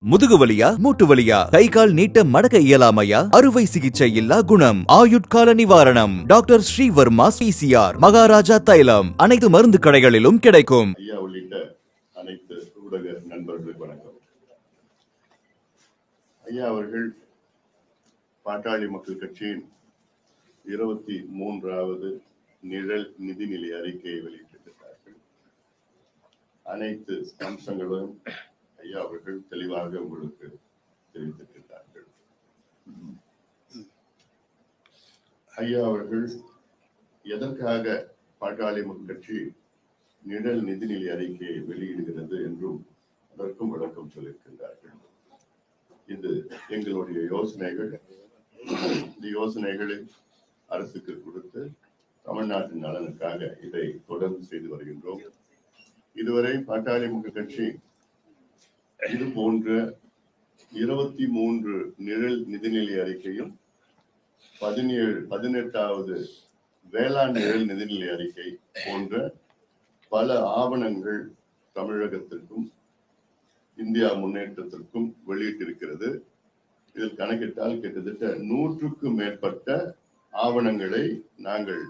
முதுகு வலியா மூட்டு வலியா கை கால் நீட்ட மடக்க இயலாமையா அறுவை சிகிச்சை இல்லா குணம் ஆயுட்கால நிவாரணம் டாக்டர் ஸ்ரீவர்மா பிசிஆர் மகாராஜா தைலம் அனைத்து மருந்து கடைகளிலும் கிடைக்கும். ஐயா உள்ளிட்ட அனைத்து ஊடக நண்பர்களுக்கு வணக்கம். ஐயா அவர்கள் பாட்டாளி மக்கள் கட்சியின் 23வது நிழல் நிதிநிலை அறிக்கையை வெளியிட்டிருக்கிறார்கள். அனைத்து அம்சங்களும் ஐயா அவர்கள் தெளிவாக உங்களுக்கு தெரிவித்திருக்கிறார்கள். ஐயா அவர்கள் எதற்காக பாட்டாளி மக்கள் கட்சி நிழல் நிதிநிலை அறிக்கையை வெளியிடுகிறது என்றும் அதற்கும் விளக்கம் சொல்லியிருக்கின்றார்கள். இது எங்களுடைய யோசனைகள். இந்த யோசனைகளை அரசுக்கு கொடுத்து தமிழ்நாட்டின் நலனுக்காக இதை தொடர்ந்து செய்து வருகின்றோம். இதுவரை பாட்டாளி மக்கள் கட்சி இது போன்ற 23 நிழல் நிதிநிலை அறிக்கையும் 18வது வேளாண் நிழல் நிதிநிலை அறிக்கை போன்ற பல ஆவணங்கள் தமிழகத்திற்கும் இந்தியா முன்னேற்றத்திற்கும் வெளியிட்டிருக்கிறது. இதில் கணக்கிட்டால் கிட்டத்தட்ட 100க்கும் மேற்பட்ட ஆவணங்களை நாங்கள்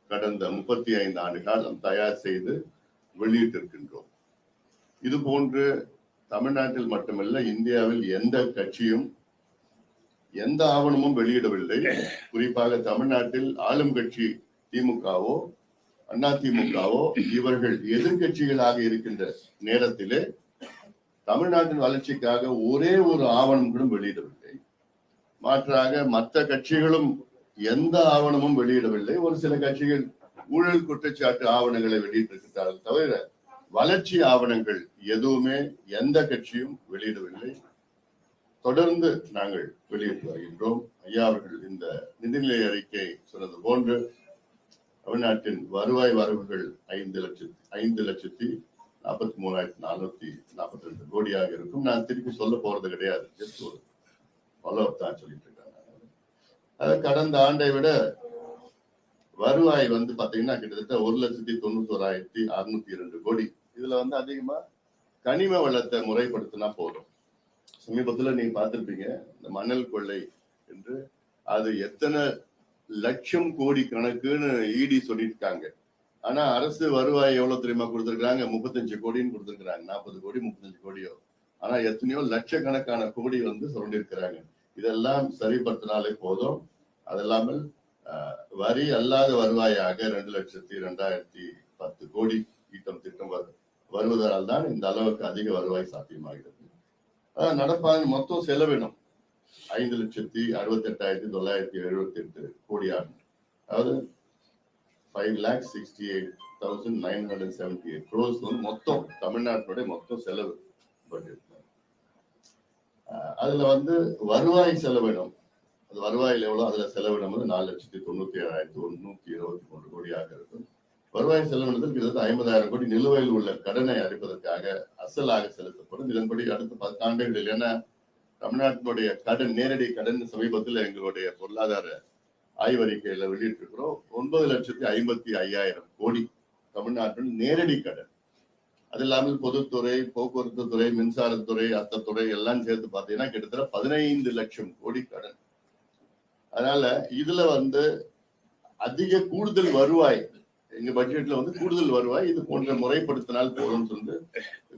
கடந்த 35 ஆண்டு காலம் தயார் செய்து வெளியிட்டிருக்கின்றோம். இது போன்று தமிழ்நாட்டில் மட்டுமல்ல, இந்தியாவில் எந்த கட்சியும் எந்த ஆவணமும் வெளியிடவில்லை. குறிப்பாக தமிழ்நாட்டில் ஆளும் கட்சி திமுகவோ அதிமுகவோ இவர்கள் எதிர்கட்சிகளாக இருக்கின்ற நேரத்திலே தமிழ்நாட்டின் வளர்ச்சிக்காக ஒரே ஒரு ஆவணம் கூட வெளியிடவில்லை. மாற்றாக மற்ற கட்சிகளும் எந்த ஆவணமும் வெளியிடவில்லை. ஒரு சில கட்சிகள் ஊழல் குற்றச்சாட்டு ஆவணங்களை வெளியிட்டிருக்கிறார்கள் தவிர வளர்ச்சி ஆவணங்கள் எதுவுமே எந்த கட்சியும் வெளியிடவில்லை. தொடர்ந்து நாங்கள் வெளியிட்டு வருகின்றோம். ஐயா அவர்கள் இந்த நிதிநிலை அறிக்கை சொன்னது போன்று தமிழ்நாட்டின் வருவாய் வரவுகள் 5,43,442 கோடியாக இருக்கும். நான் திருப்பி சொல்ல போறது கிடையாது, ஜஸ்ட் ஒரு ஃபாலோஅப் தான் சொல்லிட்டு இருக்காங்க. கடந்த ஆண்டை விட வருவாய் பாத்தீங்கன்னா கிட்டத்தட்ட 1,91,602 கோடி. இதுல அதிகமா கனிம வளத்தை முறைப்படுத்தினா போதும். சமீபத்துல நீங்க பார்த்திருப்பீங்க, இந்த மணல் கொள்ளை என்று அது எத்தனை லட்சம் கோடி கணக்குன்னு இடி சொல்லியிருக்காங்க. ஆனா அரசு வருவாய் எவ்வளவு தெரியுமா கொடுத்திருக்காங்க? 35 கோடின்னு கொடுத்திருக்கிறாங்க. 40 கோடி 35 கோடியோ, ஆனா எத்தனையோ லட்சக்கணக்கான கோடி சொல்லியிருக்கிறாங்க. இதெல்லாம் சரிப்படுத்தினாலே போதும். அது இல்லாமல் வரி அல்லாத வருவாயாக 2,02,010 கோடி ஈட்டம் திட்டம் வருவதால் தான் இந்த அளவுக்கு அதிக வருவாய் சாத்தியமாகிறது. நடப்பாங்க மொத்தம் செலவினம் 5,68,978 கோடி ஆகும். அதாவது 5,68,978 crores மொத்தம் தமிழ்நாட்டினுடைய மொத்தம் செலவு பட்ஜெட். அதுல வருவாய் செலவினம், அது வருவாயில் எவ்வளவு, அதுல செலவினம் 4,97,123 கோடியாக இருக்கும். வருவாய் செலவினத்தில் கிட்டத்தட்ட 50,000 கோடி நிலுவையில் உள்ள கடனை அடைப்பதற்காக அசலாக செலுத்தப்படும். இதன்படி அடுத்த 10 ஆண்டுகளில், ஏன்னா தமிழ்நாட்டினுடைய கடன், நேரடி கடன் சமீபத்தில் எங்களுடைய பொருளாதார ஆய்வறிக்கையில வெளியிட்டிருக்கிறோம். 9,55,000 கோடி தமிழ்நாட்டின் நேரடி கடன். அது இல்லாமல் பொதுத்துறை, போக்குவரத்து துறை, மின்சாரத்துறை, அத்தத்துறை எல்லாம் சேர்த்து பார்த்தீங்கன்னா கிட்டத்தட்ட 15 லட்சம் கோடி கடன். அதனால இதுல அதிக கூடுதல் வருவாய் எங்க பட்ஜெட்ல கூடுதல் வருவாய் இது போன்ற முறைப்படுத்தினால் போதும்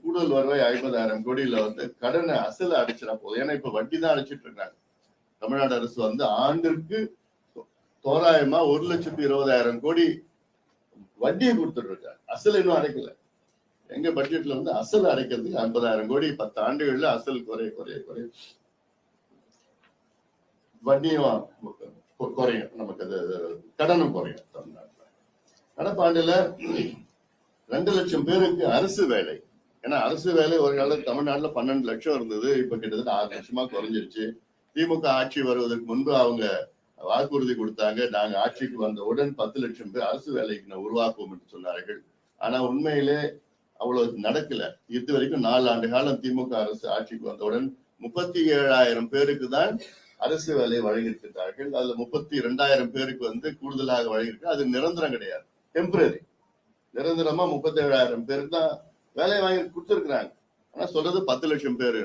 கூடுதல் வருவாய் 50,000 கோடியில கடனை அசல அடிச்சிடா போதும். ஏன்னா இப்ப வட்டி தான் அடிச்சிட்டு இருக்காங்க. தமிழ்நாடு அரசு ஆண்டிற்கு தோராயமா 1,20,000 கோடி வட்டியை கொடுத்துட்டு இருக்காங்க. அசல் இன்னும் அடைக்கல. எங்க பட்ஜெட்ல அசல் அடைக்கிறதுக்கு 50,000 கோடி 10 ஆண்டுகள்ல அசல் குறைய வட்டியும் குறையும், நமக்கு அது கடனும் குறையும். தமிழ்நாட்டில் நடப்பாண்டுல 2 லட்சம் பேருக்கு அரசு வேலை. ஏன்னா அரசு வேலை ஒரு காலத்துல தமிழ்நாட்டுல 12 லட்சம் இருந்தது. இப்ப கிட்டத்தட்ட 6 லட்சமா குறைஞ்சிருச்சு. திமுக ஆட்சி வருவதற்கு முன்பு அவங்க வாக்குறுதி கொடுத்தாங்க, நாங்க ஆட்சிக்கு வந்தவுடன் 10 லட்சம் பேர் அரசு வேலைக்கு உருவாக்குவோம் என்று சொன்னார்கள். ஆனா உண்மையிலே அவ்வளவு நடக்கல. இது வரைக்கும் 4 ஆண்டு காலம் திமுக அரசு ஆட்சிக்கு வந்தவுடன் 37,000 பேருக்கு தான் அரசு வேலையை வழங்கியிருக்கிறார்கள். அதுல 32,000 பேருக்கு கூடுதலாக வழங்கியிருக்கு. அது நிரந்தரம் கிடையாது, டெம்பரரி. நிரந்தரமா 37,000 பேருக்கு தான் வேலையை வாங்கி கொடுத்துருக்குறாங்க. ஆனா சொல்றது 10 லட்சம் பேரு.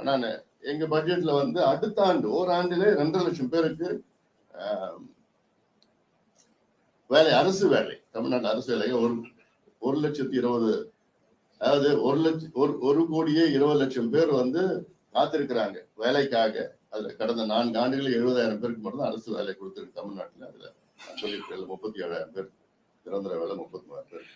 நான் எங்க பட்ஜெட்ல வந்து அடுத்த ஆண்டு ஓராண்டிலே 2.5 லட்சம் பேருக்கு வேலை, அரசு வேலை, தமிழ்நாட்டு அரசு வேலை 1,20,000, அதாவது 1,20,20,00,000 பேர் வந்து காத்திருக்கிறாங்க வேலைக்காக. அதுல கடந்த 4 ஆண்டுகளில் 70,000 பேருக்கு மட்டும் தான் அரசு வேலை கொடுத்திருக்கு தமிழ்நாட்டுல. அதுல சொல்லியிருக்கேன் 37,000 பேர் நிரந்தர வேலை, 33,000 பேர்.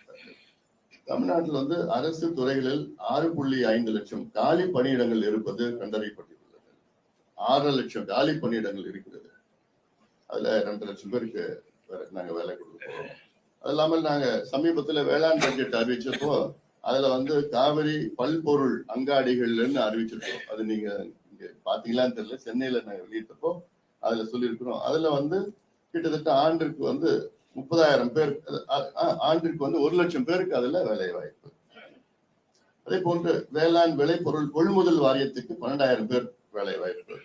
தமிழ்நாட்டில் வந்து அரசு துறைகளில் 6.5 லட்சம் காலி பணியிடங்கள் இருப்பது கண்டறியப்பட்டுள்ளது. 6 லட்சம் காலி பணியிடங்கள் இருக்கிறது. அதுல 2 லட்சம் பேருக்கு நாங்க வேலை கொடுக்கிறோம். அது இல்லாமல் நாங்க சமீபத்துல வேளாண் பட்ஜெட் அறிவிச்சப்போ அதுல வந்து காவிரி பல்பொருள் அங்காடிகள்னு அறிவிச்சிருக்கோம். அது நீங்க இங்க பாத்தீங்களான்னு தெரியல, சென்னையில நாங்க வெளியிட்டப்போ அதுல சொல்லியிருக்கிறோம். அதுல வந்து கிட்டத்தட்ட ஆண்டிற்கு வந்து 30,000 பேர், ஆண்டிற்கு வந்து 1 லட்சம் பேருக்கு அதுல வேலை வாய்ப்பு. அதே போன்று வேளாண் விளைபொருள் கொள்முதல் வாரியத்துக்கு 12,000 பேர் வேலை வாய்ப்பு.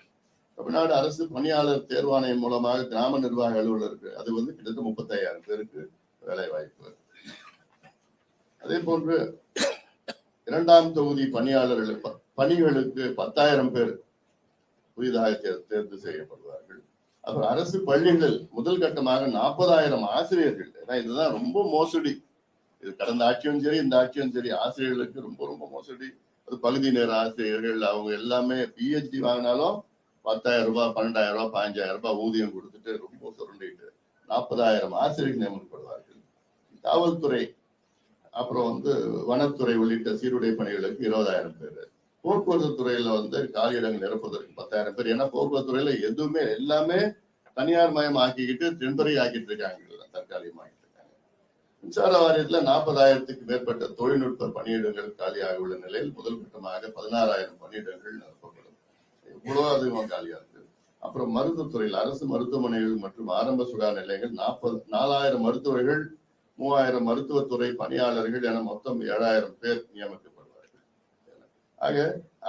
தமிழ்நாடு அரசு பணியாளர் தேர்வாணையம் மூலமாக கிராம நிர்வாக அலுவலருக்கு அது வந்து கிட்டத்தட்ட 35,000 பேருக்கு வேலை வாய்ப்பு. அதே போன்று 2ஆம் தொகுதி பணிகளுக்கு 10,000 பேர் புதிதாக தேர்வு செய்யப்படுவார்கள். அப்புறம் அரசு பள்ளிகள் முதல் கட்டமாக 40,000 ஆசிரியர்கள். ஏன்னா இதுதான் ரொம்ப மோசடி. இது கடந்த ஆட்சியும் சரி இந்த ஆட்சியும் சரி ஆசிரியர்களுக்கு ரொம்ப ரொம்ப மோசடி. அது பகுதி நேர ஆசிரியர்கள், அவங்க எல்லாமே பிஹெச்டி வாங்கினாலும் 10,000 ரூபாய், 12,000 ரூபாய், 15,000 ரூபாய் ஊதியம் கொடுத்துட்டு ரொம்ப சுரண்டிட்டு 40,000 ஆசிரியர்கள் நியமிக்கப்படுவார்கள். காவல்துறை, அப்புறம் வந்து வனத்துறை உள்ளிட்ட சீருடை பணிகளுக்கு 20,000 பேர். போக்குவரத்து துறையில வந்து காலியிடங்கள் நிரப்புவதற்கு 10,000 பேர். ஏன்னா போக்குவரத்து துறையில எதுவுமே எல்லாமே தனியார் மயம் ஆக்கிக்கிட்டு டெம்பரரி ஆக்கிட்டு இருக்காங்க, தற்காலிகமாக்கிட்டு இருக்காங்க. மின்சார வாரியத்துல 40,000க்கு மேற்பட்ட தொழில்நுட்ப பணியிடங்கள் காலியாக உள்ள நிலையில் முதல் கட்டமாக 16,000 பணியிடங்கள் நிரப்பப்படும். இவ்வளவு அதிகமாக காலியா இருக்கு. அப்புறம் மருத்துவத்துறையில் அரசு மருத்துவமனைகள் மற்றும் ஆரம்ப சுகாதார நிலையங்கள் 4,000 மருத்துவர்கள், 3,000 மருத்துவத்துறை பணியாளர்கள் என மொத்தம் 7,000 பேர் நியமிக்கப்படுவார்கள். ஆக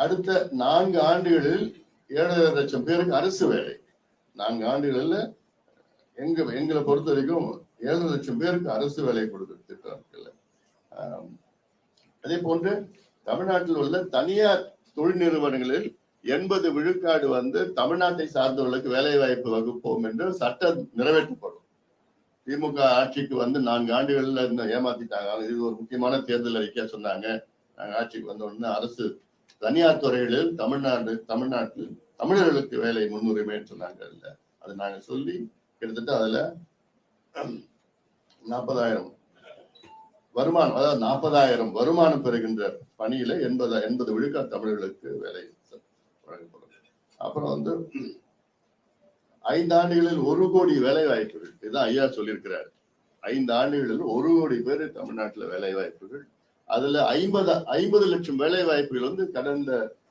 அடுத்த 4 ஆண்டுகளில் 7,500 லட்சம் பேருக்கு அரசு வேலை. 4 ஆண்டுகள்ல எங்களை பொறுத்த வரைக்கும் 7 லட்சம் பேருக்கு அரசு வேலை கொடுக்கிற திட்டம் இருக்குல்ல. அதே போன்று தமிழ்நாட்டில் உள்ள தனியார் தொழில் நிறுவனங்களில் 80 விழுக்காடு வந்து தமிழ்நாட்டை சார்ந்தவர்களுக்கு வேலை வாய்ப்பு வகுப்போம் என்று சட்டம் நிறைவேற்றப்படும். திமுக ஆட்சிக்கு வந்து 4 ஆண்டுகள்ல ஏமாத்திட்டாங்க. இது ஒரு முக்கியமான தேர்தல் அறிக்கையா சொன்னாங்க. நாங்க ஆட்சிக்கு வந்த உடனே அரசு தனியார் துறைகளில் தமிழ்நாட்டில் தமிழர்களுக்கு வேலை முன்னுரிமைன்னு சொன்னாங்க. இல்ல, அது நாங்க சொல்லி கிட்டத்தட்ட அதுல 40,000 வருமானம், அதாவது 40,000 வருமானம் பெறுகின்ற பணியில 80 விழுக்காடு தமிழர்களுக்கு வேலை வழங்கப்படும். அப்புறம் வந்து 5 ஆண்டுகளில் 1 கோடி வேலை வாய்ப்புகள். இதுதான் ஐயா சொல்லியிருக்கிறார். 5 ஆண்டுகளில் 1 கோடி பேர் தமிழ்நாட்டுல வேலை வாய்ப்புகள். அதுல 50 லட்சம் வேலை வாய்ப்புகள் வந்து கடந்த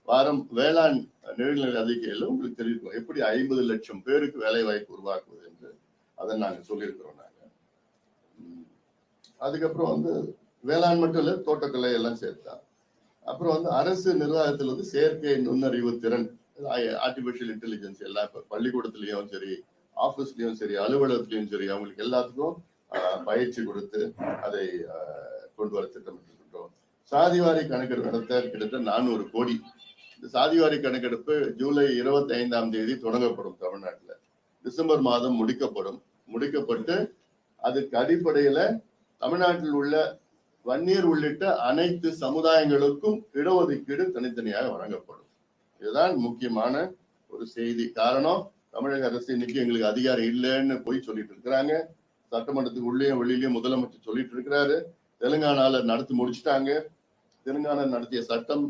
வாரம் வேளாண் நிழல்நிலை அறிக்கையில உங்களுக்கு தெரிவிக்கும் எப்படி 50 லட்சம் பேருக்கு வேலை வாய்ப்பு உருவாக்குவது என்று அதை நாங்க சொல்லியிருக்கிறோம். நாங்க அதுக்கப்புறம் வந்து வேளாண் மட்டும் இல்ல, தோட்டக்கலை எல்லாம் சேர்த்தா. அப்புறம் வந்து அரசு நிர்வாகத்தில் வந்து செயற்கை நுண்ணறிவு திறன், ஆர்டிபிஷியல் இன்டெலிஜென்ஸ் எல்லாம் இப்ப பள்ளிக்கூடத்திலயும் சரி, ஆபீஸ்லயும் சரி, அலுவலகத்திலயும் சரி, அவங்களுக்கு எல்லாத்துக்கும் பயிற்சி கொடுத்து அதை கொண்டு வர திட்டமிட்டிருக்கிறோம். சாதிவாரி கணக்கெடுப்பு நடத்த கிட்டத்தட்ட 400 கோடி. இந்த சாதிவாரி கணக்கெடுப்பு ஜூலை 25ஆம் தேதி தொடங்கப்படும். தமிழ்நாட்டுல டிசம்பர் மாதம் முடிக்கப்பட்டு அதுக்கு அடிப்படையில தமிழ்நாட்டில் உள்ள வன்னியர் உள்ளிட்ட அனைத்து சமுதாயங்களுக்கும் இடஒதுக்கீடு தனித்தனியாக வழங்கப்படும். இதுதான் முக்கியமான ஒரு செய்தி. காரணம், தமிழக அரசு இன்னைக்கு எங்களுக்கு அதிகாரம் இல்லைன்னு போய் சொல்லிட்டு இருக்கிறாங்க. சட்டமன்றத்துக்கு உள்ளேயும் வெளியிலயும் முதலமைச்சர் சொல்லிட்டு இருக்கிறாரு. தெலுங்கானால நடத்தி முடிச்சுட்டாங்க. தெலுங்கானா நடத்திய சட்டம்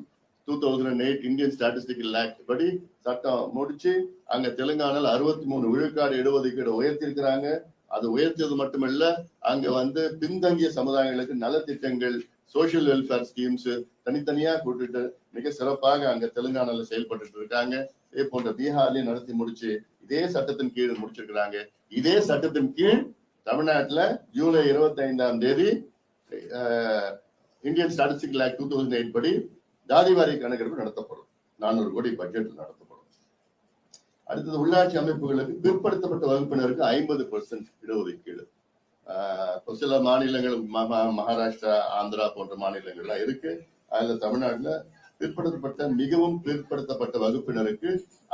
2008 இந்தியன் ஸ்டாட்டிஸ்டிக்கல் ஆக்ட் படி சட்டம் முடிச்சு அங்க தெலுங்கானால 63 விழுக்காடு இடஒதுக்கீடு உயர்த்திருக்கிறாங்க. அது உயர்த்தியது மட்டுமல்ல, அங்க வந்து பின்தங்கிய சமுதாயங்களுக்கு நலத்திட்டங்கள், சோசியல் வெல்ஃபேர் ஸ்கீம்ஸ் தனித்தனியா கூட்டிட்டு மிக சிறப்பாக அங்க தெலுங்கானால செயல்பட்டு இருக்காங்க. இதே போன்ற பீகார்லயும் நடத்தி முடிச்சு இதே சட்டத்தின் கீழ் முடிச்சிருக்கிறாங்க. இதே சட்டத்தின் கீழ் தமிழ்நாட்டுல ஜூலை 25ஆம் தேதி இந்தியன் ஸ்டாட்டிஸ்டிக்கல் ஆக்ட் 2008 படி ஜாதிவாரி கணக்கெடுப்பு நடத்தப்படும். 400 கோடி பட்ஜெட் நடத்தப்படும். அடுத்தது உள்ளாட்சி அமைப்புகளுக்கு பிற்படுத்தப்பட்ட வகுப்பினருக்கு 50% இடஒதுக்கீடு. சில மாநிலங்கள் மகாராஷ்டிரா, ஆந்திரா போன்ற மாநிலங்கள்லாம் இருக்கு. அதுல தமிழ்நாட்டுல பிற்படுத்தப்பட்ட மிகவும் பிற்படுத்தப்பட்ட வகுப்பினருக்கு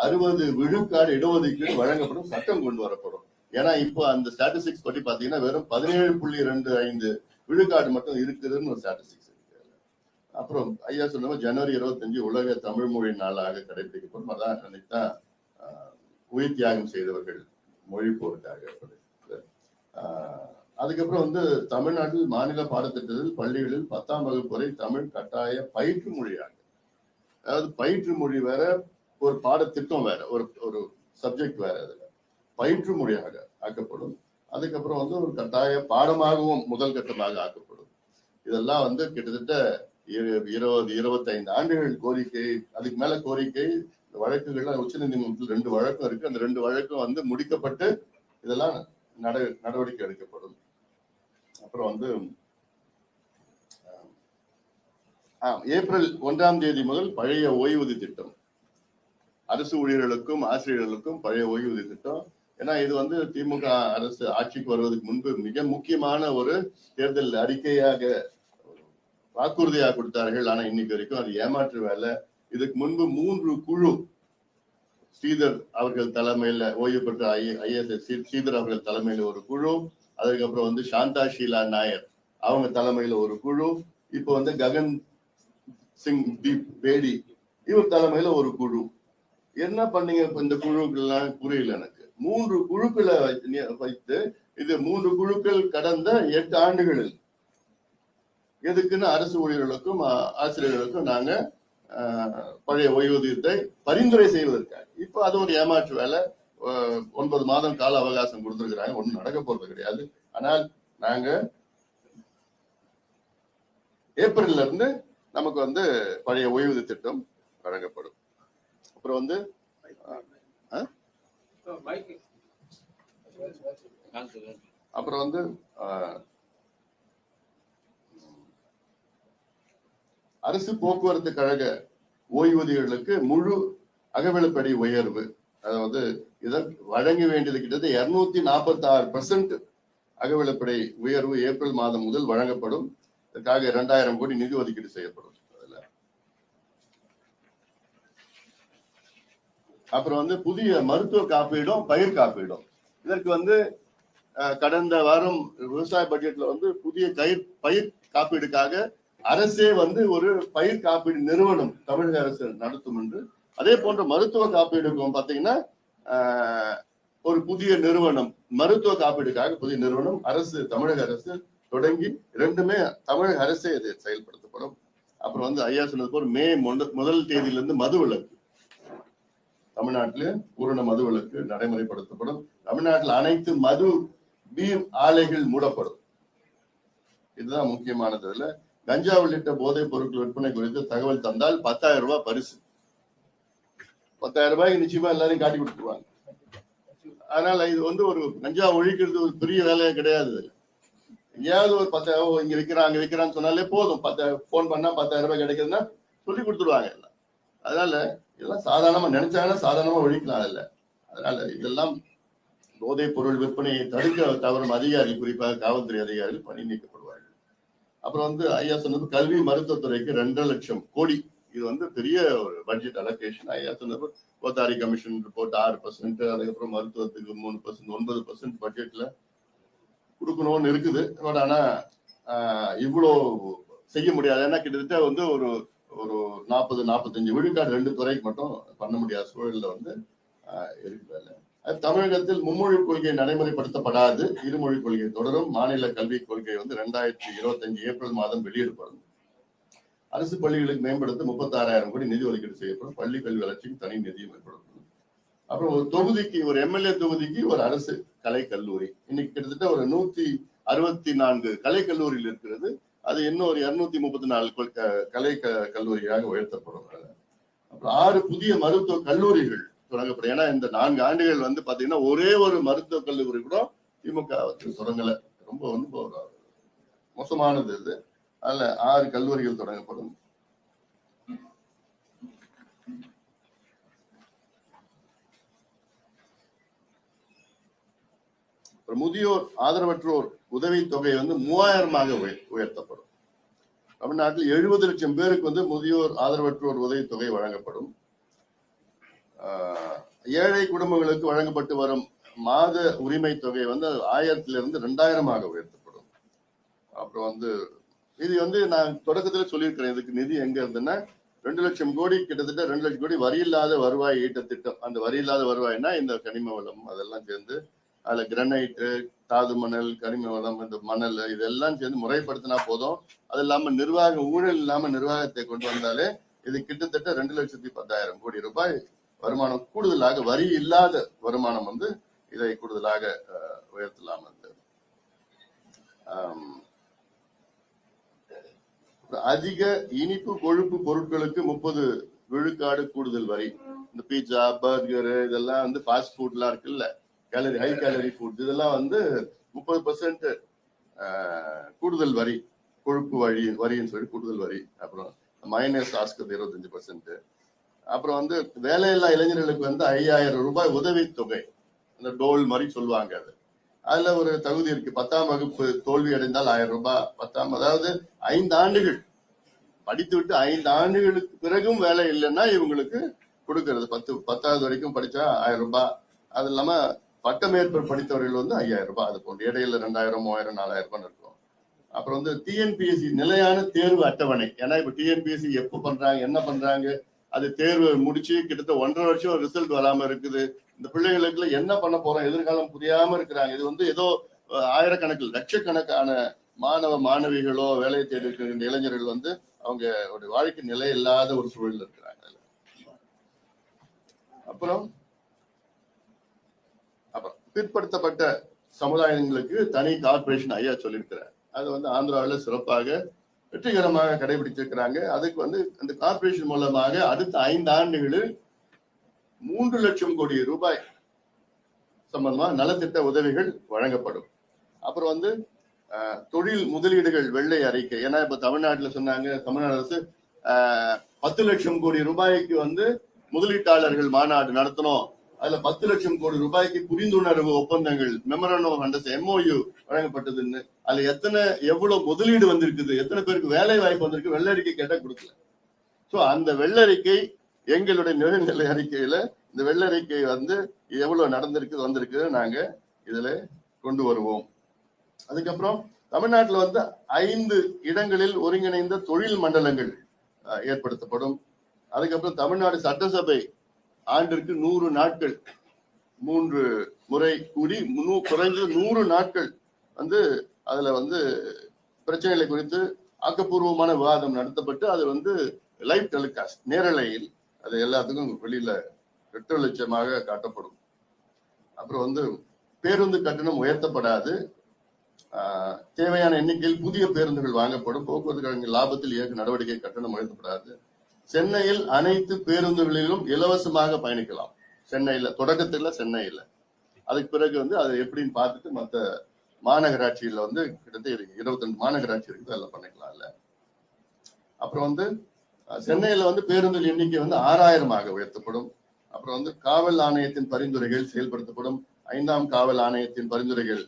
60 விழுக்காடு இடஒதுக்கீடு வழங்கப்படும் சட்டம் கொண்டு வரப்படும். ஏன்னா இப்போ அந்த ஸ்டாட்டிஸ்டிக்ஸ் படி பாத்தீங்கன்னா வெறும் 17.25 விழுக்காடு மட்டும் இருக்குதுன்னு ஒரு ஸ்டாட்டிஸ்டிக்ஸ் இருக்கு. அப்புறம் ஐயா சொன்ன ஜனவரி 25 உலக தமிழ் மொழி நாளாக கடைபிடிக்கப்படும். அதான் அன்னைக்குதான் உயிர் தியாகம் செய்தவர்கள் மொழி போருக்காக. அதுக்கப்புறம் வந்து தமிழ்நாட்டில் மாநில பாடத்திட்டத்தில் பள்ளிகளில் 10ஆம் வகுப்பு வரை தமிழ் கட்டாய பயிற்று மொழியாக, அதாவது பயிற்று மொழி வேற, ஒரு பாடத்திட்டம் வேற, ஒரு சப்ஜெக்ட் வேற, அதுல பயிற்று மொழியாக ஆக்கப்படும். அதுக்கப்புறம் வந்து ஒரு கட்டாய பாடமாகவும் முதல் கட்டமாக ஆக்கப்படும். இதெல்லாம் வந்து கிட்டத்தட்ட 20-25 ஆண்டுகள் கோரிக்கை, அதுக்கு மேல கோரிக்கை வழக்குகள்லாம் உச்ச நீதிமன்றத்தில் 2 வழக்கம் இருக்கு. அந்த 2 வழக்கம் வந்து முடிக்கப்பட்டு இதெல்லாம் நடவடிக்கை எடுக்கப்படும். அப்புறம் வந்து ஏப்ரல் 1ஆம் தேதி முதல் பழைய ஓய்வூதிய திட்டம், அரசு ஊழியர்களுக்கும் ஆசிரியர்களுக்கும் பழைய ஓய்வூதிய திட்டம். ஏன்னா இது வந்து திமுக அரசு ஆட்சிக்கு வருவதற்கு முன்பு மிக முக்கியமான ஒரு தேர்தல் அறிக்கையாக வாக்குறுதியாக கொடுத்தார்கள். ஆனா இன்னைக்கு வரைக்கும் அது ஏமாற்று வேலை. இதுக்கு முன்பு 3 குழு, ஸ்ரீதர் அவர்கள் தலைமையில, ஓய்வு பெற்ற IAS ஸ்ரீதர் அவர்கள் தலைமையில ஒரு குழு, அதுக்கப்புறம் வந்து சாந்தா ஷீலா நாயர் அவங்க தலைமையில ஒரு குழு, இப்போ வந்து ககன் சிங் தீப் பேடி இவர் தலைமையில ஒரு குழு. என்ன பண்ணீங்க இந்த குழுக்கள்லாம் புரியல எனக்கு. 3 குழுக்களை வைத்து இது 3 குழுக்கள் கடந்த 8 ஆண்டுகளில் எதுக்குன்னு அரசு ஊழியர்களுக்கும் ஆசிரியர்களுக்கும் நாங்க பழைய ஓய்வூதியத்தை பரிந்துரை செய்வதற்காக. இப்ப அது ஒரு ஏமாற்று வேலை. 9 மாதம் கால அவகாசம் கொடுத்திருக்கிறாங்க, ஒண்ணும் நடக்க போறது கிடையாது. ஆனால் நாங்க ஏப்ரல்ல இருந்து நமக்கு வந்து பழைய ஓய்வூதிய திட்டம் வழங்கப்படும். அப்புறம் வந்து அரசு போக்குவரத்து கழக ஓய்வூதியர்களுக்கு முழு அகவிலைப்படி உயர்வு, அதாவது இதற்கு வழங்க வேண்டியது கிட்டத்தட்ட 246% அகவிலைப்படி உயர்வு ஏப்ரல் மாதம் முதல் வழங்கப்படும். இதற்காக 2000 கோடி நிதி ஒதுக்கீடு செய்யப்படும். அப்புறம் வந்து புதிய மருத்துவ காப்பீடும் பயிர் காப்பீடும். இதற்கு வந்து கடந்த வாரம் விவசாய பட்ஜெட்ல வந்து புதிய பயிர் காப்பீடுக்காக அரசே வந்து ஒரு பயிர் காப்பீடு நிறுவனம் தமிழக அரசு நடத்தும் என்று, அதே போன்ற மருத்துவ காப்பீடுக்கும் பாத்தீங்கன்னா ஒரு புதிய நிறுவனம், மருத்துவ காப்பீடுக்காக புதிய நிறுவனம் அரசு, தமிழக அரசு தொடங்கி 2மே தமிழக அரசே இது செயல்படுத்தப்படும். அப்புறம் வந்து ஐயா சொன்னது போல் மே 1 தேதியிலிருந்து மது விலக்கு, தமிழ்நாட்டில் பூரண மது விலக்கு நடைமுறைப்படுத்தப்படும். தமிழ்நாட்டில் அனைத்து மது பீர் ஆலைகள் மூடப்படும். இதுதான் முக்கியமானது. இதுல கஞ்சா உள்ளிட்ட போதைப் பொருட்கள் விற்பனை குறித்து தகவல் தந்தால் 10,000 ரூபாய் பரிசு. 10,000 ரூபாய்க்கு நிச்சயமா எல்லாரையும் காட்டி கொடுத்துருவாங்க. அதனால இது வந்து ஒரு கஞ்சா ஒழிக்கிறது ஒரு பெரிய வேலையே கிடையாது. எங்கேயாவது ஒரு 10,000 இங்க விற்கிறாங்க அங்க விற்கிறான்னு சொன்னாலே போதும், 10,000 போன் பண்ணா 10,000 ரூபாய் கிடைக்குதுன்னா சொல்லி கொடுத்துருவாங்க எல்லாம். அதனால இதெல்லாம் சாதாரணமா நினைச்சாங்கன்னா சாதாரணமா ஒழிக்கலாம் இல்ல. அதனால இதெல்லாம் போதைப் பொருள் விற்பனையை தடுக்க தவறும் அதிகாரி, குறிப்பாக காவல்துறை அதிகாரிகள் பணி நீக்கப்படுவார்கள். அப்புறம் வந்து ஐயா சொன்னது கல்வி மருத்துவத்துறைக்கு 2.5 லட்சம் கோடி. இது வந்து பெரிய ஒரு பட்ஜெட் அலோகேஷன். ஐயா சொன்னது கோத்தாரி கமிஷன் ரிப்போர்ட் 6%, அதுக்கப்புறம் மருத்துவத்துக்கு 3%, 9% பட்ஜெட்ல கொடுக்கணும்னு இருக்குது. பட் ஆனா இவ்வளோ செய்ய முடியாது. ஏன்னா கிட்டத்தட்ட வந்து ஒரு 40-45 விழுக்காடு 2 துறைக்கு மட்டும் பண்ண முடியாத சூழல்ல வந்து இருக்கிறாங்க. தமிழகத்தில் மும்மொழி கொள்கை நடைமுறைப்படுத்தப்படாது, இருமொழி கொள்கை தொடரும். மாநில கல்விக் கொள்கை வந்து 2025 ஏப்ரல் மாதம் வெளியிடப்படும். அரசு பள்ளிகளுக்கு மேம்படுத்த 36,000 கோடி நிதி ஒதுக்கீடு செய்யப்படும். பள்ளி கல்வி வளர்ச்சிக்கு தனி நிதியம் ஏற்படுத்தப்படும். அப்புறம் ஒரு தொகுதிக்கு, ஒரு MLA தொகுதிக்கு ஒரு அரசு கலை கல்லூரி. இன்னைக்கு கிட்டத்தட்ட ஒரு 164 கலை கல்லூரியில் இருக்கிறது. அது இன்னும் ஒரு 234 கலை கல்லூரியாக உயர்த்தப்படும். அப்புறம் 6 புதிய மருத்துவ கல்லூரிகள் தொடங்கப்படும். ஏன்னா இந்த 4 ஆண்டுகள் வந்து பாத்தீங்கன்னா ஒரே ஒரு மருத்துவ கல்லூரி கூட திமுக தொடங்கல. ரொம்ப மோசமானது இது. அதுல 6 கல்லூரிகள் தொடங்கப்படும். முதியோர் ஆதரவற்றோர் உதவி தொகை வந்து 3000 உயர்த்தப்படும். தமிழ்நாட்டில் 70 லட்சம் பேருக்கு வந்து முதியோர் ஆதரவற்றோர் உதவித்தொகை வழங்கப்படும். ஏழை குடும்பங்களுக்கு வழங்கப்பட்டு வரும் மாத உரிமை தொகை வந்து 1000 2000 உயர்த்தப்படும். அப்புறம் வந்து இது வந்து நான் தொடக்கத்துல சொல்லியிருக்கிறேன். இதுக்கு நிதி எங்க இருந்துன்னா 2 லட்சம் கோடி, கிட்டத்தட்ட 2 லட்சம் கோடி வரி இல்லாத வருவாய் ஈட்ட திட்டம். அந்த வரி இல்லாத வருவாய்னா இந்த கனிம வளம் அதெல்லாம் சேர்ந்து அதுல கிரனைட்டு, தாது மணல், கனிம வளம், இந்த மணல் இதெல்லாம் சேர்ந்து முறைப்படுத்தினா போதும். அது இல்லாம நிர்வாக ஊழல் இல்லாம நிர்வாகத்தை கொண்டு வந்தாலே இது கிட்டத்தட்ட 2,10,000 கோடி ரூபாய் வருமானம் கூடுதலாக, வரி இல்லாத வருமானம் வந்து இதை கூடுதலாக உயர்த்தலாம். அதிக இனிப்பு கொழுப்பு பொருட்களுக்கு 30 விழுக்காடு கூடுதல் வரி. இந்த பீட்சா, பர்கர் இதெல்லாம் வந்து ஃபாஸ்ட் ஃபுட்லாம் இருக்குல்ல, கேலரி ஹை கேலரி ஃபுட், இதெல்லாம் வந்து 30% கூடுதல் வரி, கொழுப்பு வரின்னு சொல்லி கூடுதல் வரி. அப்புறம் மைனஸ் சாஸ்க்கு 25%. அப்புறம் வந்து வேலையில்லா இளைஞர்களுக்கு வந்து 5000 ரூபாய் உதவித்தொகை, அந்த டோல் மாதிரி சொல்லுவாங்க. அதுல ஒரு தகுதி இருக்கு. 10ஆம் வகுப்பு தோல்வி அடைந்தால் 1000 ரூபாய். 10ஆம், அதாவது 5 ஆண்டுகள் படித்து விட்டு 5 ஆண்டுகளுக்கு பிறகும் வேலை இல்லைன்னா இவங்களுக்கு கொடுக்கறது. 10வது வரைக்கும் படிச்சா 1000 ரூபாய். அது இல்லாம பட்டமேற்பு படித்தவர்கள் வந்து 5000 ரூபாய். அது போன்ற இடையில 2000, 3000, 4000 ரூபாய் இருக்கும். அப்புறம் வந்து டிஎன்பிஎஸ்சி நிலையான தேர்வு அட்டவணை. ஏன்னா இப்ப டிஎன்பிஎஸ்சி எப்ப பண்றாங்க, என்ன பண்றாங்க, அது தேர்வு முடிச்சு கிட்டத்தட்ட 1.5 வருஷம் ரிசல்ட் வராம இருக்குது. இந்த பிள்ளைகளுக்கு என்ன பண்ண போறோம், எதிர்காலம் புரியாம இருக்கிறாங்க. இது வந்து ஏதோ ஆயிரக்கணக்கில் லட்சக்கணக்கான மாணவ மாணவிகளோ வேலை தேடி இருக்கிற இளைஞர்கள் வந்து அவங்க ஒரு வாழ்க்கை நிலை இல்லாத ஒரு சூழல் இருக்கிறாங்க. அப்புறம் பிற்படுத்தப்பட்ட சமுதாயங்களுக்கு தனி கார்பரேஷன் ஐயா சொல்லியிருக்கிறார். அது வந்து ஆந்திராவில் சிறப்பாக வெற்றிகரமாக கடைபிடிச்சிருக்கிறாங்க. அதுக்கு வந்து அந்த கார்பரேஷன் மூலமாக அடுத்த 5 ஆண்டுகளில் 3 லட்சம் கோடி ரூபாய் சம்பந்தமா நலத்திட்ட உதவிகள் வழங்கப்படும். அப்புறம் வந்து தொழில் முதலீடுகள் வெள்ளை அறிக்கை. ஏன்னா இப்ப தமிழ்நாட்டுல சொன்னாங்க, தமிழ்நாடு அரசு 10 லட்சம் கோடி ரூபாய்க்கு வந்து முதலீட்டாளர்கள் மாநாடு நடத்தணும். அதுல 10 லட்சம் கோடி ரூபாய்க்கு புரிந்துணர்வு ஒப்பந்தங்கள், மெமரண்டம் ஆஃப் அண்டர்ஸ்டாண்டிங், MOU வழங்கப்பட்டதுன்னு. அதுல எவ்வளவு முதலீடு வந்திருக்குது, எத்தனை பேருக்கு வேலை வாய்ப்பு வந்திருக்கு, வெள்ளறிக்கை கேட்டா கொடுக்கல. சோ அந்த வெள்ளறிக்கை எங்களுடைய நிலைநிலை அறிக்கையில இந்த வெள்ளறிக்கை வந்து எவ்வளவு வந்திருக்கு நாங்க இதுல கொண்டு வருவோம். அதுக்கப்புறம் தமிழ்நாட்டுல வந்து 5 இடங்களில் ஒருங்கிணைந்த தொழில் மண்டலங்கள் ஏற்படுத்தப்படும். அதுக்கப்புறம் தமிழ்நாடு சட்டசபை ஆண்டிற்கு 100 நாட்கள் 3 முறை கூடி குறைந்தது 100 நாட்கள் வந்து அதுல வந்து பிரச்சனைகளை குறித்து ஆக்கப்பூர்வமான விவாதம் நடத்தப்பட்டு அது வந்து லைவ் டெலிகாஸ்ட், நேரலையில் அது எல்லாத்துக்கும் வெளியில வெட்டவெளிச்சமாக காட்டப்படும். அப்புறம் வந்து பேருந்து கட்டணம் உயர்த்தப்படாது. தேவையான எண்ணிக்கையில் புதிய பேருந்துகள் வாங்கப்படும். போக்குவரத்து கழகங்கள் லாபத்தில் இயக்க நடவடிக்கை கட்டணம் உயர்த்தப்படாது. சென்னையில் அனைத்து பேருந்துகளிலும் இலவசமாக பயணிக்கலாம். சென்னையில தொடக்கத்துல சென்னையில, அதுக்கு பிறகு வந்து அது எப்படின்னு பார்த்துட்டு மற்ற மாநகராட்சியில வந்து கிட்டத்தட்ட 22 மாநகராட்சி இருக்குது, அதெல்லாம் பண்ணிக்கலாம் இல்ல. அப்புறம் வந்து சென்னையில வந்து பேருந்து எண்ணிக்கை வந்து 6000 உயர்த்தப்படும். அப்புறம் வந்து காவல் ஆணையத்தின் பரிந்துரைகள் செயல்படுத்தப்படும். 5ஆம் காவல் ஆணையத்தின் பரிந்துரைகள்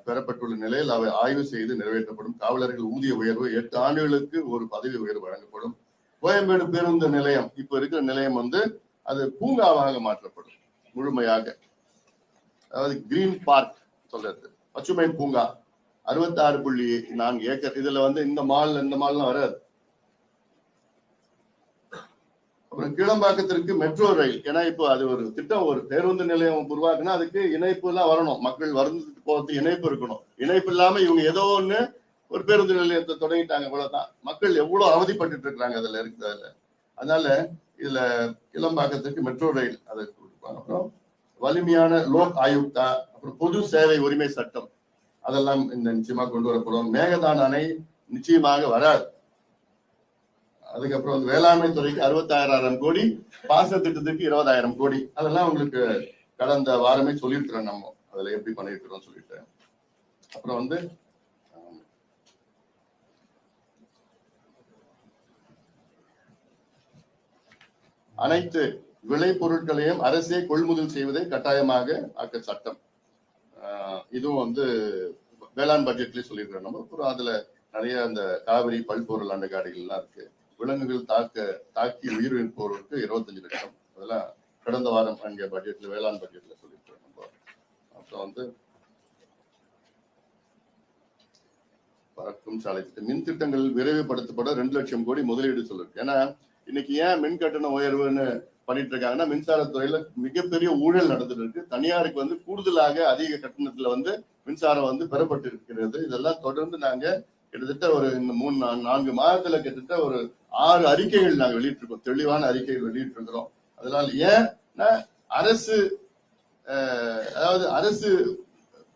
பெறப்பட்டுள்ள நிலையில் அவை ஆய்வு செய்து நிறைவேற்றப்படும். காவலர்கள் ஊதிய உயர்வு 8 ஆண்டுகளுக்கு ஒரு பதவி உயர்வு வழங்கப்படும். கோயம்பேடு பேருந்து நிலையம், இப்ப இருக்கிற நிலையம் வந்து அது பூங்காவாக மாற்றப்படும் முழுமையாக. அதாவது கிரீன் பார்க் சொல்றது, பசுமை பூங்கா, 66.4 ஏக்கர். இதுல வந்து இந்த மால்லாம் வராது. அப்புறம் கீழம்பாக்கத்திற்கு மெட்ரோ ரயில். ஏன்னா இப்போ அது ஒரு திட்டம், ஒரு பேருந்து நிலையம் உருவாக்குனா அதுக்கு இணைப்பு எல்லாம் வரணும், மக்கள் வந்துட்டு போறதுக்கு இணைப்பு இருக்கணும். இணைப்பு இல்லாம இவங்க ஏதோ ஒண்ணு ஒரு பேருந்து நிலையத்தை தொடங்கிட்டாங்க, இவ்வளவுதான். மக்கள் எவ்வளவு அவதிப்பட்டு இருக்காங்க அதுல இருக்கிறதுல. அதனால இதுல கிளம்பாக்கத்திற்கு மெட்ரோ ரயில் அதை கொடுப்பாங்க. அப்புறம் வலிமையான லோக் ஆயுக்தா, அப்புறம் பொது சேவை உரிமை சட்டம், அதெல்லாம் இந்த நிச்சயமா கொண்டு வரப்படும். மேகதான அணை நிச்சயமாக வராது. அதுக்கப்புறம் வந்து வேளாண்மை துறைக்கு 66,000 கோடி, பாசன திட்டத்துக்கு 20,000 கோடி. அதெல்லாம் உங்களுக்கு கடந்த வாரமே சொல்லியிருக்கிறோம் நம்ம அதுல எப்படி பண்ணிருக்கிறோம் சொல்லிட்டு. அப்புறம் வந்து அனைத்து விளை பொருட்களையும் அரசே கொள்முதல் செய்வதை கட்டாயமாக ஆக்க சட்டம். இதுவும் வந்து வேளாண் பட்ஜெட்லயே சொல்லியிருக்கிறோம் நம்ம. அப்புறம் அதுல நிறைய அந்த காவிரி பல்பொருள் அண்டகாடிகள் எல்லாம் இருக்கு. விலங்குகள் தாக்கி உயிரிழப்போருக்கு 25 லட்சம். அதெல்லாம் கடந்த வாரம் அங்கே பட்ஜெட்ல, வேளாண் பட்ஜெட்ல சொல்லியிருக்கோம். அப்புறம் வந்து பறக்கும் சாலை திட்டம், மின் திட்டங்கள் விரைவுபடுத்தப்பட 2 லட்சம் கோடி முதலீடு சொல்லிருக்கு. ஏன்னா இன்னைக்கு ஏன் மின் கட்டண உயர்வுன்னு பண்ணிட்டு இருக்காங்கன்னா, மின்சாரத்துறையில மிகப்பெரிய ஊழல் நடந்துட்டு இருக்கு. தனியாருக்கு வந்து கூடுதலாக அதிக கட்டணத்துல வந்து மின்சாரம் வந்து பெறப்பட்டு இருக்கிறது. இதெல்லாம் தொடர்ந்து நாங்க கிட்டத்தட்ட ஒரு இந்த 3-4 மாதத்துல கிட்டத்தட்ட ஒரு 6 அறிக்கைகள் நாங்க வெளியிட்டிருக்கோம். தெளிவான அறிக்கைகள் வெளியிட்டிருக்கிறோம். அதனால ஏன்னா அரசு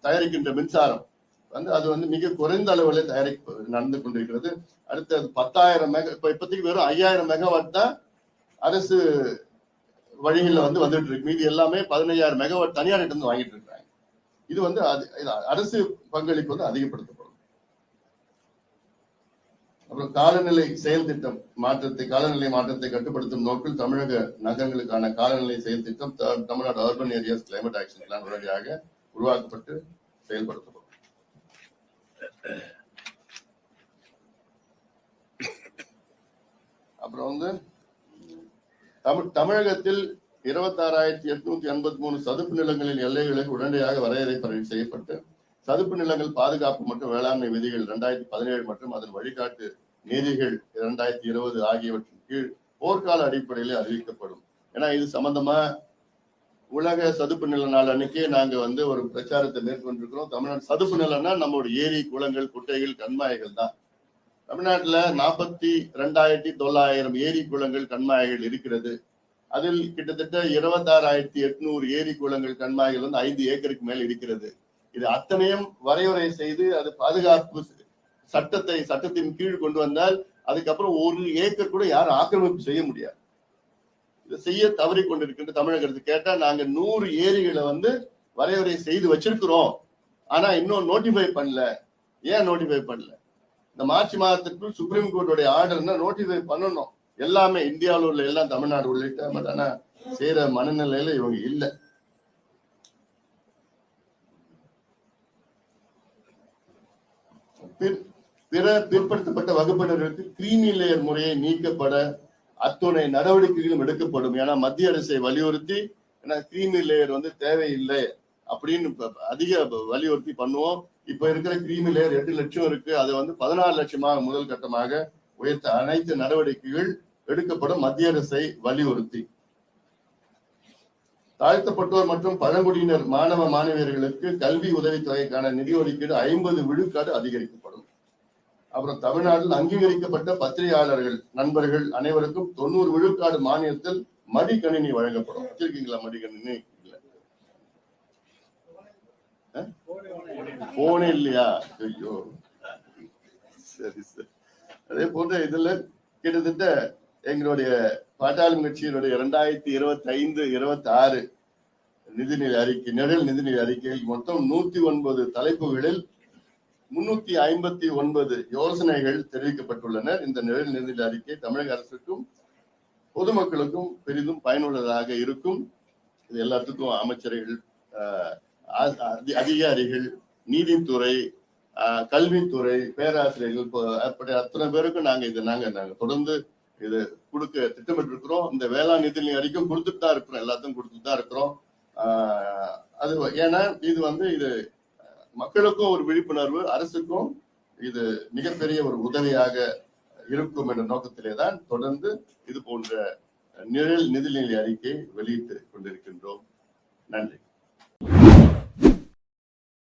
தயாரிக்கின்ற மின்சாரம் வந்து அது வந்து மிக குறைந்த அளவில் நடந்து கொண்டிருக்கிறது. அடுத்து 10,000 இப்போதைக்கு வெறும் 5,000 மெகாவாட் தான் அரசு வழிகளில் வந்துட்டு இருக்கு. மீதி எல்லாமே 15,000 மெகாவாட் தனியார் இருந்து வாங்கிட்டு இருக்காங்க. இது வந்து அரசு பங்களிப்பு வந்து அதிகப்படுத்தப்படும். அப்புறம் காலநிலை செயல் திட்டம் காலநிலை மாற்றத்தை கட்டுப்படுத்தும் நோக்கில் தமிழக நகரங்களுக்கான காலநிலை செயல் திட்டம் Tamil Nadu urban areas climate action plan உடனடியாக உருவாக்கப்பட்டு செயல்படுத்தப்படும். அப்புறம் வந்து தமிழகத்தில் 26,883 சதுப்பு நிலங்களின் எல்லைகளை உடனடியாக வரையறை செய்யப்பட்டு சதுப்பு நிலங்கள் பாதுகாப்பு மற்றும் வேளாண்மை விதிகள் 2017 மற்றும் அதன் வழிகாட்டு நீதிகள் 2020 ஆகியவற்றின் கீழ் போர்க்கால அடிப்படையில் அறிவிக்கப்படும். ஏன்னா இது சம்பந்தமா உலக சதுப்பு நில நாள் அன்னைக்கே நாங்க வந்து ஒரு பிரச்சாரத்தை மேற்கொண்டிருக்கிறோம். தமிழ்நாடு சதுப்பு நிலம்னா நம்மளுடைய ஏரி, குளங்கள், குட்டைகள், கண்மாய்கள் தான். தமிழ்நாட்டுல 42,900 ஏரி, குளங்கள், கண்மாய்கள் இருக்கிறது. அதில் கிட்டத்தட்ட 26,800 ஏரி, குளங்கள், கண்மாய்கள் வந்து 5 ஏக்கருக்கு மேல் இருக்கிறது. இது அத்தனையும் வரையறை செய்து அது பாதுகாப்பு சட்டத்தின் கீழ் கொண்டு வந்தால் அதுக்கப்புறம் 1 ஏக்கர் கூட யாரும் ஆக்கிரமிப்பு செய்ய முடியாது. இதை செய்ய தவறி கொண்டிருக்கின்ற தமிழக அரசு கேட்டா நாங்க 100 ஏரிகளை வந்து வரையறை செய்து வச்சிருக்கிறோம், ஆனா இன்னும் நோட்டிஃபை பண்ணல. ஏன் நோட்டிஃபை பண்ணல? இந்த மார்ச் மாதத்திற்குள் சுப்ரீம் கோர்ட்டுடைய ஆர்டர்னா நோட்டிஃபை பண்ணணும். எல்லாமே இந்தியாவில் உள்ள எல்லாம் தமிழ்நாடு உள்ளிட்ட பட் ஆனா செய்யற மனநிலையில இவங்க இல்லை. பிற பிற்படுத்தப்பட்ட வகுப்பினர்களுக்கு கிரீமி லேயர் முறையை நீக்கப்பட அத்துணை நடவடிக்கைகளும் எடுக்கப்படும். ஏன்னா மத்திய அரசை வலியுறுத்தி கிரீமி லேயர் வந்து தேவையில்லை அப்படின்னு அதிக வலியுறுத்தி பண்ணுவோம். இப்ப இருக்கிற கிரீமி லேயர் 8 லட்சம் இருக்கு. அதை வந்து 14 லட்சமாக முதல் கட்டமாக உயர்த்த அனைத்து நடவடிக்கைகள் எடுக்கப்படும் மத்திய அரசை வலியுறுத்தி. தாழ்த்தப்பட்டோர் மற்றும் பழங்குடியினர் மாணவ மாணவியர்களுக்கு கல்வி உதவித்தொகைக்கான நிதி ஒதுக்கீடு 50 விழுக்காடு அதிகரிக்கப்படும். அப்புறம் தமிழ்நாட்டில் அங்கீகரிக்கப்பட்ட பத்திரிகையாளர்கள் நண்பர்கள் அனைவருக்கும் 90 விழுக்காடு மானியத்தில் மடிக்கணினி வழங்கப்படும். வச்சிருக்கீங்களா மடிக்கணினி? போனே இல்லையா? ஐயோ, சரி சரி. அதே போன்ற இதுல கிட்டத்தட்ட எங்களுடைய பாட்டாளி கட்சியினுடைய 2025-26 நிதிநிலை அறிக்கை, நிழல் நிதிநிலை அறிக்கையில் மொத்தம் 109 தலைப்புகளில் 359 யோசனைகள் தெரிவிக்கப்பட்டுள்ளன. இந்த நிழல் நிதிநிலை அறிக்கை தமிழக அரசுக்கும் பொதுமக்களுக்கும் பெரிதும் பயனுள்ளதாக இருக்கும். இது எல்லாத்துக்கும் அமைச்சர்கள், அதிகாரிகள், நீதித்துறை, கல்வித்துறை, பேராசிரியர்கள் அப்படி அத்தனை பேருக்கும் நாங்க தொடர்ந்து இது கொடுக்க திட்டமிட்டு இருக்கிறோம். இந்த வேளாண் நிதி அறிக்கையும் கொடுத்துட்டு தான் இருக்கிறோம், எல்லாத்தையும் கொடுத்துட்டு தான் இருக்கிறோம். அது ஏன்னா இது வந்து இது மக்களுக்கும் ஒரு விழிப்புணர்வு, அரசுக்கும் இது மிகப்பெரிய ஒரு உதவியாக இருக்கும் என்ற நோக்கத்திலே தான் தொடர்ந்து இது போன்ற நிழல் நிதிநிலை அறிக்கை வெளியிட்டு கொண்டிருக்கின்றோம். நன்றி.